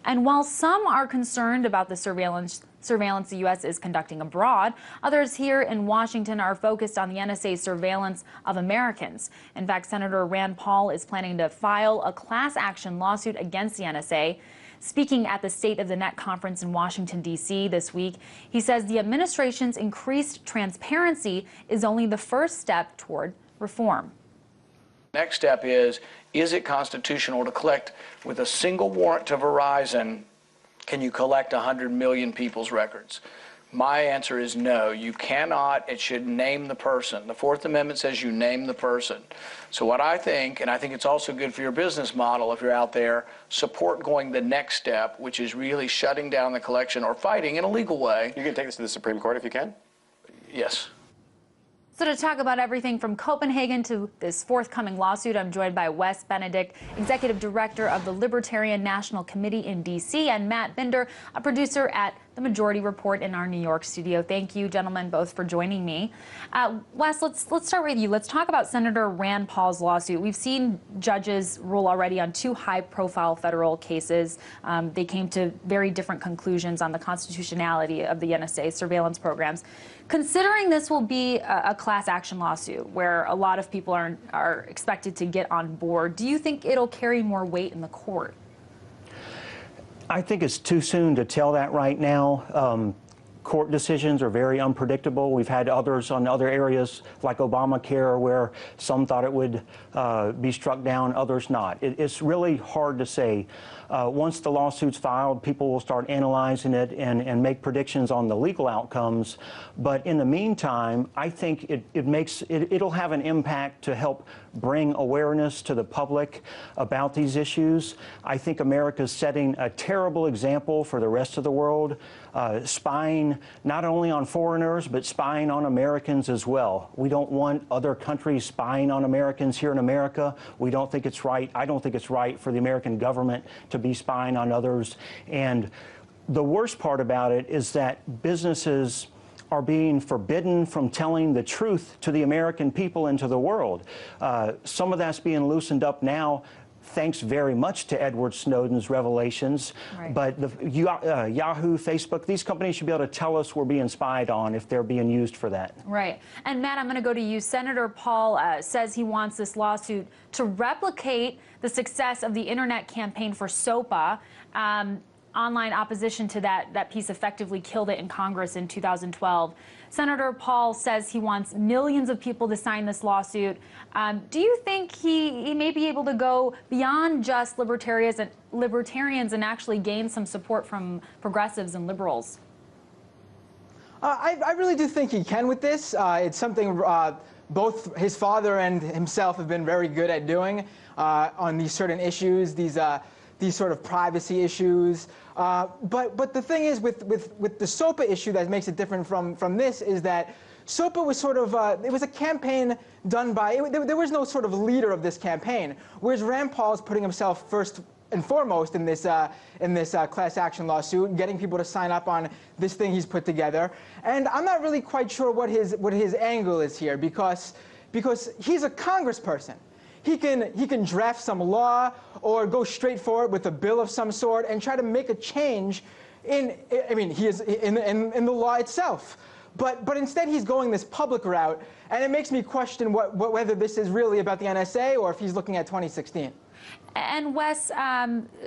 And while some are concerned about the surveillance the U.S. is conducting abroad, others here in Washington are focused on the NSA's surveillance of Americans. In fact, Senator Rand Paul is planning to file a class action lawsuit against the NSA. Speaking at the State of the Net conference in Washington, D.C. this week, he says the administration's increased transparency is only the first step toward reform. Next step is it constitutional to collect with a single warrant to Verizon? Can you collect 100 million people's records? My answer is no, you cannot. It should name the person. The Fourth Amendment says you name the person. So what I think, and I think it's also good for your business model if you're out there, support going the next step, which is really shutting down the collection or fighting in a legal way. You can take this to the Supreme Court if you can? Yes. So to talk about everything from Copenhagen to this forthcoming lawsuit, I'm joined by Wes Benedict, Executive Director of the Libertarian National Committee in D.C., and Matt Binder, a producer at The Majority Report in our New York studio. Thank you, gentlemen, both for joining me. Wes, let's start with you. Let's talk about Senator Rand Paul's lawsuit. We've seen judges rule already on two high-profile federal cases. They came to very different conclusions on the constitutionality of the NSA surveillance programs. Considering this will be a class action lawsuit where a lot of people are expected to get on board, do you think it'll carry more weight in the court? I think it's too soon to tell that right now. Court decisions are very unpredictable. We've had others on other areas like Obamacare where some thought it would be struck down, others not. It's really hard to say. Once the lawsuit's filed, people will start analyzing it and make predictions on the legal outcomes. But in the meantime, I think it'll have an impact to help bring awareness to the public about these issues. I think America's setting a terrible example for the rest of the world, spying not only on foreigners, but spying on Americans as well. We don't want other countries spying on Americans here in America. We don't think it's right. I don't think it's right for the American government to be spying on others. And the worst part about it is that businesses are being forbidden from telling the truth to the American people and to the world. Some of that's being loosened up now, thanks very much to Edward Snowden's revelations. Right. But Yahoo, Facebook, these companies should be able to tell us we're being spied on if they're being used for that. Right. And Matt, I'm going to go to you. Senator Paul says he wants this lawsuit to replicate the success of the Internet campaign for SOPA. Online opposition to that piece effectively killed it in Congress in 2012. Senator Paul says he wants millions of people to sign this lawsuit. Do you think he may be able to go beyond just libertarians and actually gain some support from progressives and liberals? I really do think he can with this. It's something both his father and himself have been very good at doing on these certain issues, these sort of privacy issues. But the thing is with the SOPA issue that makes it different from this is that SOPA was sort of, it was a campaign done by, there was no sort of leader of this campaign, whereas Rand Paul is putting himself first and foremost in this class action lawsuit, getting people to sign up on this thing he's put together. And I'm not really quite sure what his angle is here because he's a congressperson. He can draft some law or go straight for it with a bill of some sort and try to make a change he is in the law itself. But instead he's going this public route, and it makes me question whether this is really about the NSA or if he's looking at 2016. And Wes,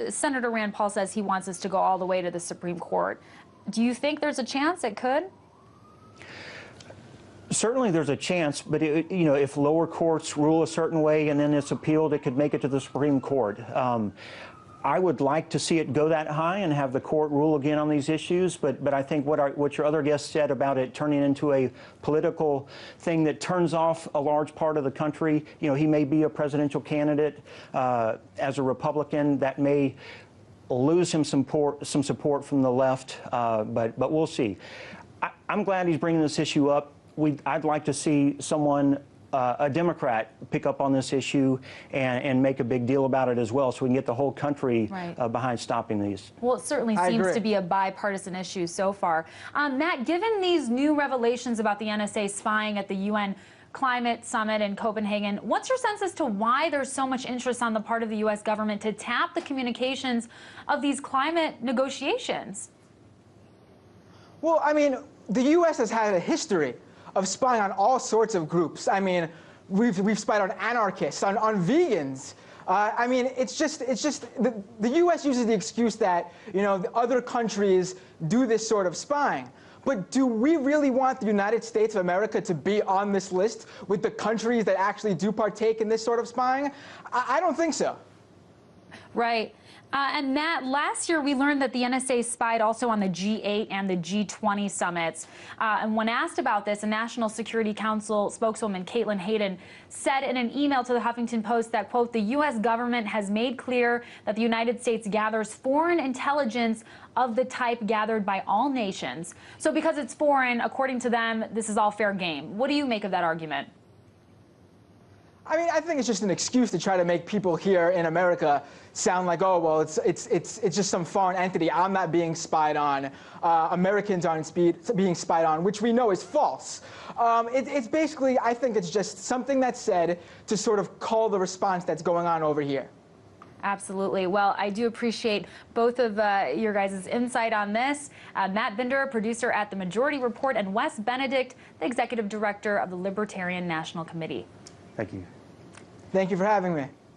Senator Rand Paul says he wants us to go all the way to the Supreme Court. Do you think there's a chance it could? Certainly there's a chance, but if lower courts rule a certain way and then it's appealed, it could make it to the Supreme Court. I would like to see it go that high and have the court rule again on these issues, but I think what your other guest said about it turning into a political thing that turns off a large part of the country, he may be a presidential candidate as a Republican, that may lose him some support from the left, but we'll see. I'm glad he's bringing this issue up. I'd like to see someone, a Democrat, pick up on this issue and make a big deal about it as well, so we can get the whole country behind stopping these. Well, it certainly seems to be a bipartisan issue so far. Matt, given these new revelations about the NSA spying at the UN, climate summit in Copenhagen. What's your sense as to why there's so much interest on the part of the U.S. government to tap the communications of these climate negotiations? Well, I mean, the U.S. has had a history of spying on all sorts of groups. I mean, we've spied on anarchists, on vegans. I mean, it's just the U.S. uses the excuse that, you know, the other countries do this sort of spying. But do we really want the United States of America to be on this list with the countries that actually do partake in this sort of spying? I don't think so. Right. And Matt, last year we learned that the NSA spied also on the G8 and the G20 summits. And when asked about this, a National Security Council spokeswoman, Caitlin Hayden, said in an email to the Huffington Post that, quote, the U.S. government has made clear that the United States gathers foreign intelligence of the type gathered by all nations. So because it's foreign, according to them, this is all fair game. What do you make of that argument? I mean, I think it's just an excuse to try to make people here in America sound like, oh, well, it's just some foreign entity. I'm not being spied on. Americans aren't being spied on, which we know is false. It's basically, I think it's just something that's said to sort of call the response that's going on over here. Absolutely. Well, I do appreciate both of your guys' insight on this. Matt Binder, producer at The Majority Report, and Wes Benedict, the executive director of the Libertarian National Committee. Thank you. Thank you for having me.